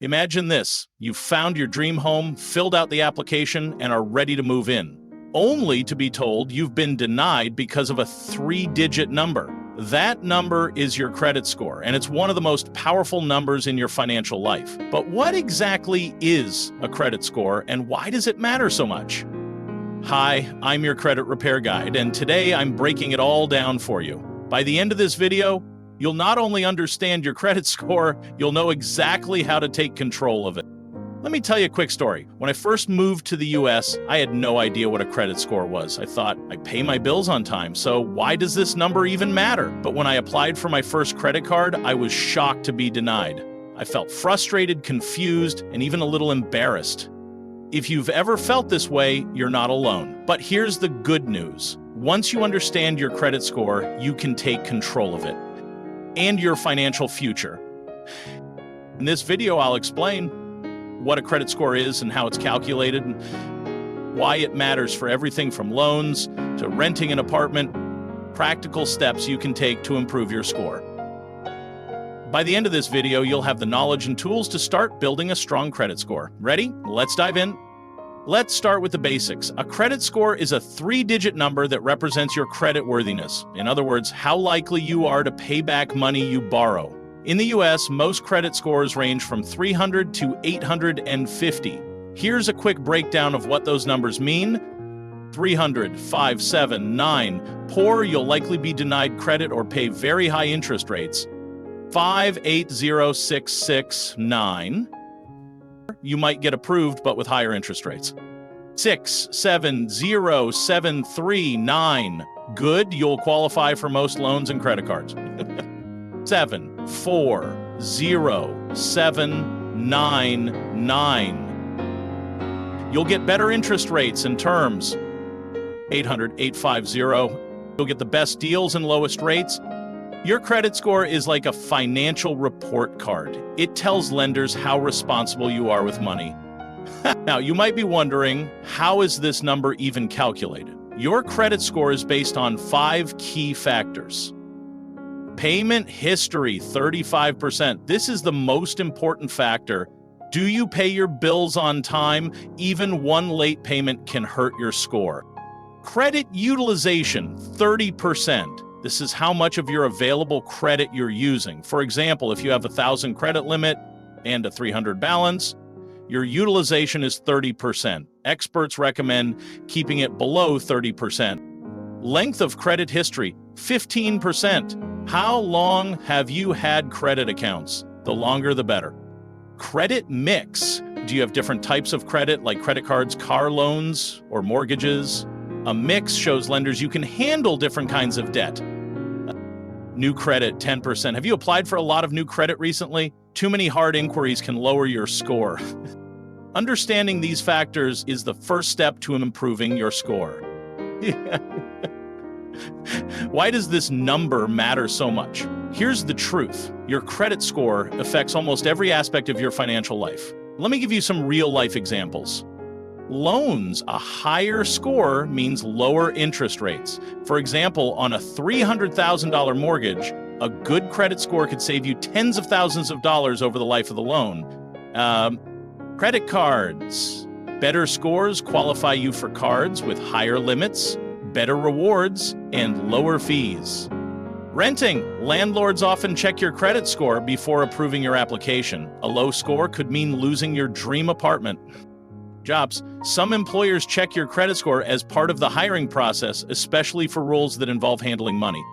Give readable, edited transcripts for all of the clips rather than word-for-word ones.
Imagine this. You've found your dream home, filled out the application, and are ready to move in, only to be told you've been denied because of a 3-digit number. That number is your credit score, and it's one of the most powerful numbers in your financial life. But what exactly is a credit score, and why does it matter so much? Hi, I'm your credit repair guide, and today I'm breaking it all down for you. By the end of this video, you'll not only understand your credit score, you'll know exactly how to take control of it. Let me tell you a quick story. When I first moved to the US, I had no idea what a credit score was. I thought, I pay my bills on time, so why does this number even matter? But when I applied for my first credit card, I was shocked to be denied. I felt frustrated, confused, and even a little embarrassed. If you've ever felt this way, you're not alone. But here's the good news. Once you understand your credit score, you can take control of it and your financial future. In this video, I'll explain what a credit score is and how it's calculated, and why it matters for everything from loans to renting an apartment, practical steps you can take to improve your score. By the end of this video, you'll have the knowledge and tools to start building a strong credit score. Ready? Let's dive in. Let's start with the basics. A credit score is a 3-digit number that represents your credit worthiness. In other words, how likely you are to pay back money you borrow. In the US, most credit scores range from 300 to 850. Here's a quick breakdown of what those numbers mean. 300, 579. Poor, you'll likely be denied credit or pay very high interest rates. 580,669. You might get approved, but with higher interest rates. 670,739. Good, you'll qualify for most loans and credit cards. 740,799. You'll get better interest rates and terms. 800, 850. You'll get the best deals and lowest rates. Your credit score is like a financial report card. It tells lenders how responsible you are with money. Now, you might be wondering, how is this number even calculated? Your credit score is based on 5 key factors. Payment history, 35%. This is the most important factor. Do you pay your bills on time? Even one late payment can hurt your score. Credit utilization, 30%. This is how much of your available credit you're using. For example, if you have a 1,000 credit limit and a 300 balance, your utilization is 30%. Experts recommend keeping it below 30%. Length of credit history, 15%. How long have you had credit accounts? The longer, the better. Credit mix. Do you have different types of credit, like credit cards, car loans, or mortgages? A mix shows lenders you can handle different kinds of debt. New credit, 10%. Have you applied for a lot of new credit recently? Too many hard inquiries can lower your score. Understanding these factors is the first step to improving your score. Why does this number matter so much? Here's the truth. Your credit score affects almost every aspect of your financial life. Let me give you some real-life examples. Loans, a higher score means lower interest rates. For example, on a $300,000 mortgage, a good credit score could save you tens of thousands of dollars over the life of the loan. Credit cards. Better scores qualify you for cards with higher limits, better rewards, and lower fees. Renting. Landlords often check your credit score before approving your application. A low score could mean losing your dream apartment. Jobs. Some employers check your credit score as part of the hiring process, especially for roles that involve handling money.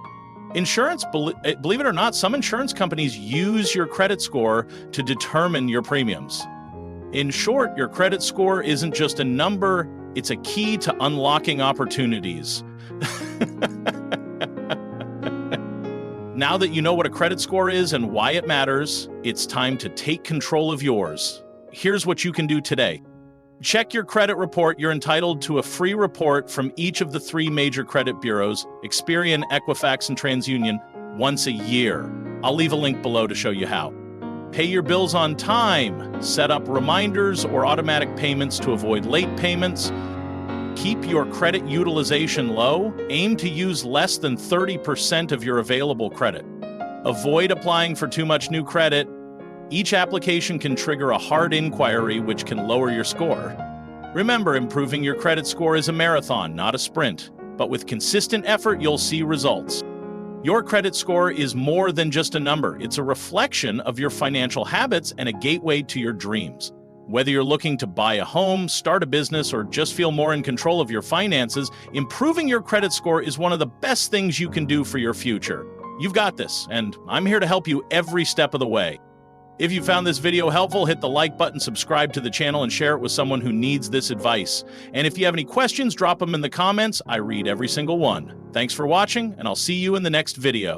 Insurance, believe it or not, some insurance companies use your credit score to determine your premiums. In short, your credit score isn't just a number, it's a key to unlocking opportunities. Now that you know what a credit score is and why it matters, it's time to take control of yours. Here's what you can do today. Check your credit report. You're entitled to a free report from each of the 3 major credit bureaus, Experian, Equifax, and TransUnion, once a year. I'll leave a link below to show you how. Pay your bills on time. Set up reminders or automatic payments to avoid late payments. Keep your credit utilization low. Aim to use less than 30% of your available credit. Avoid applying for too much new credit. Each application can trigger a hard inquiry, which can lower your score. Remember, improving your credit score is a marathon, not a sprint. But with consistent effort, you'll see results. Your credit score is more than just a number. It's a reflection of your financial habits and a gateway to your dreams. Whether you're looking to buy a home, start a business, or just feel more in control of your finances, improving your credit score is one of the best things you can do for your future. You've got this, and I'm here to help you every step of the way. If you found this video helpful, hit the like button, subscribe to the channel, and share it with someone who needs this advice. And if you have any questions, drop them in the comments. I read every single one. Thanks for watching, and I'll see you in the next video.